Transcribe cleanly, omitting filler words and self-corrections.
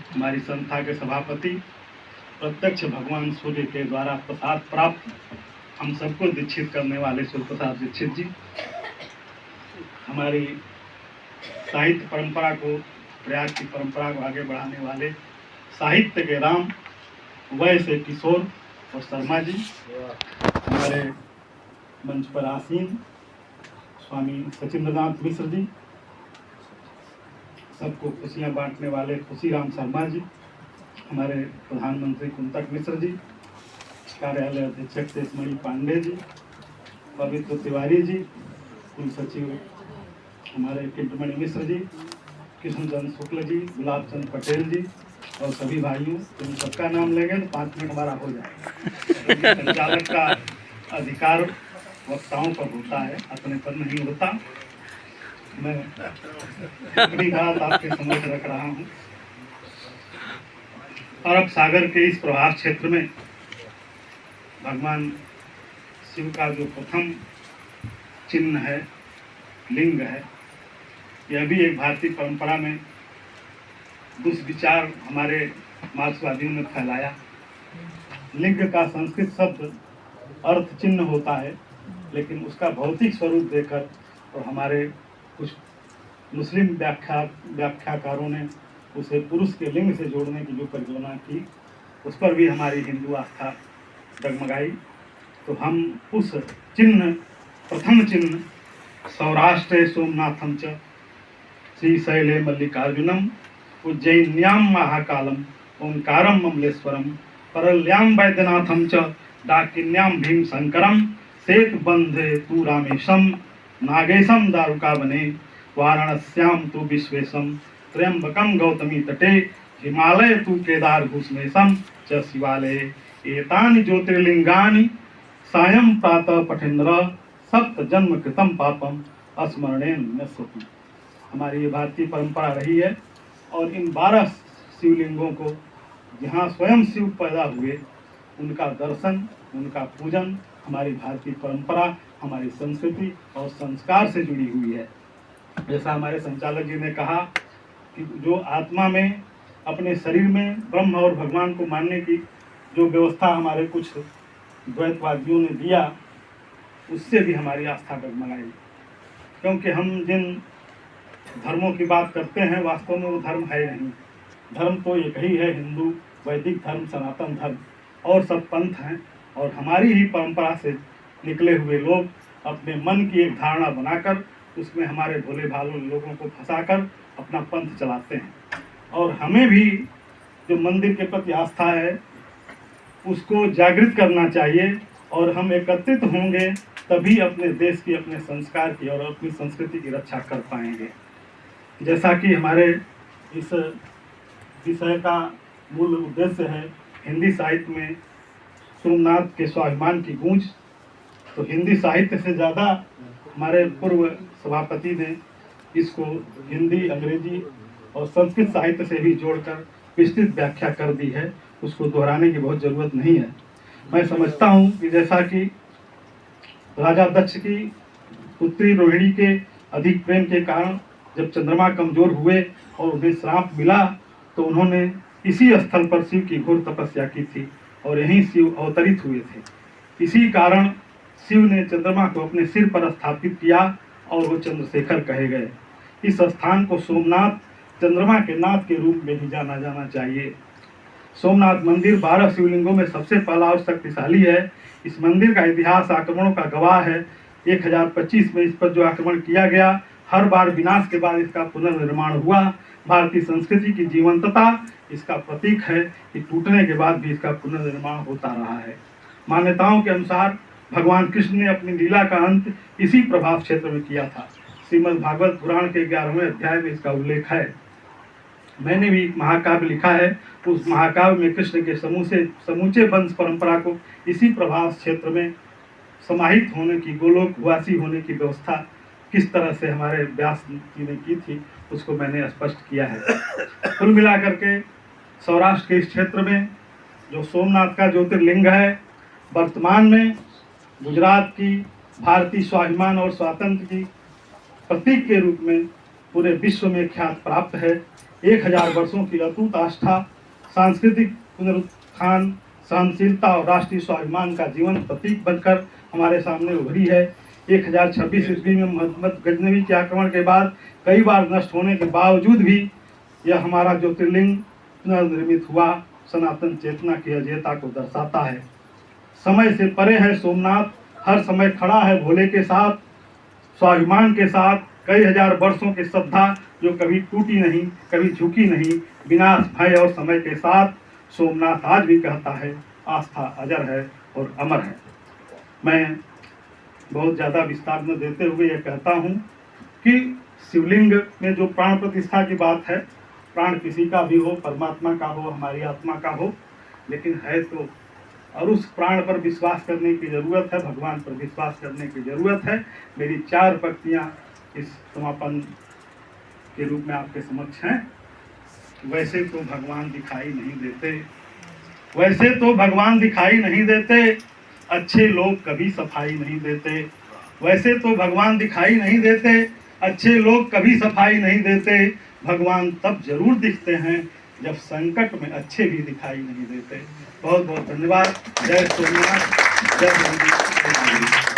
हमारी संस्था के सभापति, प्रत्यक्ष भगवान सूर्य के द्वारा प्रसाद प्राप्त हम सबको दीक्षित करने वाले सूर्य प्रसाद दीक्षित जी, हमारी साहित्य परंपरा को, प्रयाग की परंपरा को आगे बढ़ाने वाले साहित्य के राम वैसे किशोर और शर्मा जी, हमारे मंच पर आसीन स्वामी सचिंद्रनाथ मिश्र जी, सबको खुशियां बांटने वाले खुशीराम शर्मा जी, हमारे प्रधानमंत्री कुंतक मिश्र जी, कार्यालय अधीक्षक शेषमणि पांडे जी, पवित्र तिवारी जी, कुल सचिव हमारे किंटमणि मिश्र जी, कृष्णचंद्र शुक्ल जी, गुलाब चंद पटेल जी और सभी भाइयों, इन सबका नाम लेंगे तो 5 मिनट हमारा हो जाएगा। संचालक का अधिकार वक्ताओं पर होता है, अपने पर नहीं होता। मैं अपनी बात आपके समझ रख रहा हूँ। अरब सागर के इस प्रभास क्षेत्र में भगवान शिव का जो प्रथम चिन्ह है, लिंग है, यह भी एक भारतीय परंपरा में दुष्विचार हमारे मार्क्सवादियों ने फैलाया। लिंग का संस्कृत शब्द अर्थ चिन्ह होता है, लेकिन उसका भौतिक स्वरूप देकर और हमारे कुछ मुस्लिम व्याख्याकारों ने उसे पुरुष के लिंग से जोड़ने की जो परिकल्पना की, उस पर भी हमारी हिंदू आस्था डगमगाई। तो हम उस चिन्ह, प्रथम चिन्ह सौराष्ट्रे सोमनाथम च श्रीशैले मल्लिकार्जुनम उज्जैन्यां महाकालम ओंकारम ममलेश्वरम परल्यां वैद्यनाथम च डाकिन्यां भीम शंकरम सेतुबंधे तू रामेशम नागेशम दारुकावने वाराणस्यां तु विश्वेशम त्र्यंबकम गौतमी तटे हिमालय तु केदार घुष्मेशम च शिवालये एतानि ज्योतिर्लिंगानि सायं प्रातः पठेन्द्र सप्त जन्म कृतम पापम स्मरणेन नश्यति। हमारी ये भारतीय परंपरा रही है और इन 12 शिवलिंगों को जहाँ स्वयं शिव पैदा हुए, उनका दर्शन, उनका पूजन हमारी भारतीय परंपरा, हमारी संस्कृति और संस्कार से जुड़ी हुई है। जैसा हमारे संचालक जी ने कहा कि जो आत्मा में, अपने शरीर में ब्रह्म और भगवान को मानने की जो व्यवस्था हमारे कुछ द्वैतवादियों ने दिया, उससे भी हमारी आस्था डगमगाई। क्योंकि हम जिन धर्मों की बात करते हैं, वास्तव में वो धर्म है नहीं। धर्म तो एक ही है, हिंदू, वैदिक धर्म, सनातन धर्म, और सब पंथ हैं। और हमारी ही परंपरा से निकले हुए लोग अपने मन की एक धारणा बनाकर उसमें हमारे भोले भाले लोगों को फंसाकर अपना पंथ चलाते हैं। और हमें भी जो मंदिर के प्रति आस्था है उसको जागृत करना चाहिए, और हम एकत्रित होंगे तभी अपने देश की, अपने संस्कार की और अपनी संस्कृति की रक्षा कर पाएंगे। जैसा कि हमारे इस विषय का मूल उद्देश्य है हिंदी साहित्य में सोमनाथ के स्वाभिमान की गूंज, तो हिंदी साहित्य से ज़्यादा हमारे पूर्व सभापति ने इसको हिंदी, अंग्रेजी और संस्कृत साहित्य से भी जोड़कर विस्तृत व्याख्या कर दी है। उसको दोहराने की बहुत ज़रूरत नहीं है। मैं समझता हूँ कि जैसा कि राजा दक्ष की पुत्री रोहिणी के अधिक प्रेम के कारण जब चंद्रमा कमजोर हुए और उन्हें श्राप मिला, तो उन्होंने इसी स्थल पर शिव की घोर तपस्या की थी और यहीं शिव अवतरित हुए थे। इसी कारण शिव ने चंद्रमा को अपने सिर पर स्थापित किया और वो चंद्रशेखर कहे गए। इस स्थान को सोमनाथ, चंद्रमा के नाथ के रूप में भी जाना जाना चाहिए। सोमनाथ मंदिर 12 शिवलिंगों में सबसे पहला और शक्तिशाली है। इस मंदिर का इतिहास आक्रमणों का गवाह है। 1025 में इस पर जो आक्रमण किया गया, हर बार विनाश के बाद इसका पुनर्निर्माण हुआ। भारतीय संस्कृति की जीवंतता इसका प्रतीक है कि टूटने के बाद भी इसका पुनर्निर्माण होता रहा है। मान्यताओं के अनुसार भगवान कृष्ण ने अपनी लीला का अंत इसी प्रभास क्षेत्र में किया था। श्रीमद् भागवत पुराण के 11वें अध्याय में इसका उल्लेख है। मैंने भी एक महाकाव्य लिखा है। उस महाकाव्य में कृष्ण के समूचे वंश परंपरा को इसी प्रभास क्षेत्र में समाहित होने की, गोलोकवासी होने की व्यवस्था किस तरह से हमारे व्यास जी ने की थी, उसको मैंने स्पष्ट किया है। कुल मिलाकर के सौराष्ट्र के इस क्षेत्र में जो सोमनाथ का ज्योतिर्लिंग है, वर्तमान में गुजरात की भारतीय स्वाभिमान और स्वातंत्र की प्रतीक के रूप में पूरे विश्व में ख्यात प्राप्त है। 1000 वर्षों की अटूट आस्था, सांस्कृतिक पुनरुत्थान, सहनशीलता और राष्ट्रीय स्वाभिमान का जीवन प्रतीक बनकर हमारे सामने उभरी है। 1026 ईस्वी में मोहम्मद गजनवी के आक्रमण के बाद कई बार नष्ट होने के बावजूद भी यह हमारा ज्योतिर्लिंग पुनर्निर्मित हुआ, सनातन चेतना की अजेयता को दर्शाता है। समय से परे है सोमनाथ, हर समय खड़ा है भोले के साथ, स्वाभिमान के साथ, कई हजार वर्षों की श्रद्धा जो कभी टूटी नहीं, कभी झुकी नहीं, विनाश, भय और समय के साथ सोमनाथ आज भी कहता है, आस्था अजर है और अमर है। मैं बहुत ज़्यादा विस्तार में देते हुए यह कहता हूँ कि शिवलिंग में जो प्राण प्रतिष्ठा की बात है, प्राण किसी का भी हो, परमात्मा का हो, हमारी आत्मा का हो, लेकिन है तो, और उस प्राण पर विश्वास करने की ज़रूरत है, भगवान पर विश्वास करने की ज़रूरत है। मेरी 4 पंक्तियाँ इस समापन के रूप में आपके समक्ष हैं। वैसे तो भगवान दिखाई नहीं देते, वैसे तो भगवान दिखाई नहीं देते, अच्छे लोग कभी सफाई नहीं देते। वैसे तो भगवान दिखाई नहीं देते, अच्छे लोग कभी सफाई नहीं देते। भगवान तब जरूर दिखते हैं जब संकट में अच्छे भी दिखाई नहीं देते। बहुत बहुत धन्यवाद। जय सोमनाथ, जय मोदी।